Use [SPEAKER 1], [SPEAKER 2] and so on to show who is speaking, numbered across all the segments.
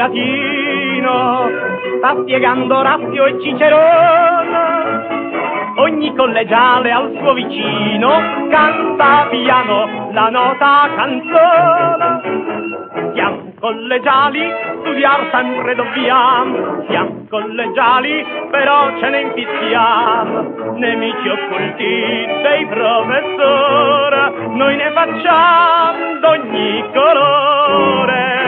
[SPEAKER 1] latino, sta spiegando Orazio e Cicerone. Ogni collegiale al suo vicino canta piano la nota canzone. Siamo collegiali, studiar sempre dobbiamo, siamo collegiali, però ce ne infischiamo. Nemici occulti dei professori, noi ne facciamo d'ogni colore.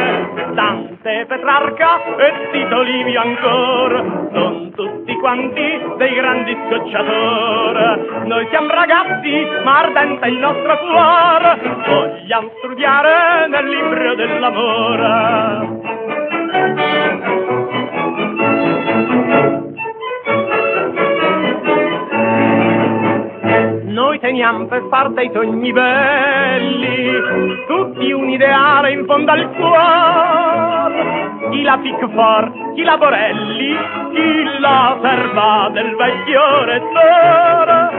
[SPEAKER 1] Dante, Petrarca e Tito Livio ancora, son tutti quanti dei grandi scocciatori. Noi siamo ragazzi, ma ardente il nostro cuore, vogliamo studiare nel libro dell'amore. Noi teniamo per far dei sogni belli, tutti un ideale in fondo al cuore. Chi la Pickford, chi la Borelli, chi la serva del vecchio rettore.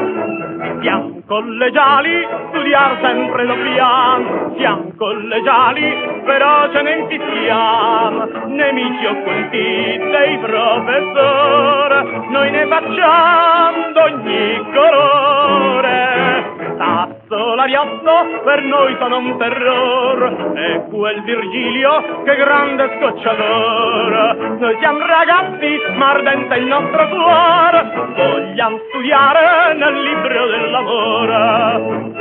[SPEAKER 1] Siamo collegiali, studiar sempre dobbiamo, siamo collegiali, però ce ne infischiamo. Nemici occulti dei professori, noi ne facciamo d'ogni colore. Tasso, l'Ariosto, per noi sono un terrore, e quel Virgilio, che grande scocciatore. Noi siamo ragazzi, ma ardente il nostro cuore, vogliamo studiare nel libro dell'amore.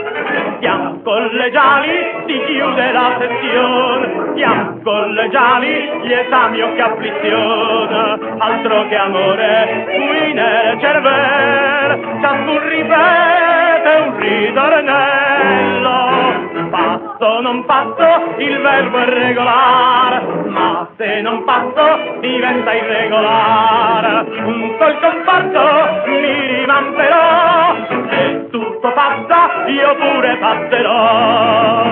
[SPEAKER 1] Siamo collegiali, si chiude la sezione, siamo collegiali, gli esami o che afflizione, altro che amore, qui nel cervello, ciascun ripete un ritornello. Passo non passo, il verbo è regolare, ma se non passo diventa irregolare. Un sol comparto mi rimamperò, se tutto passa io pure passerò.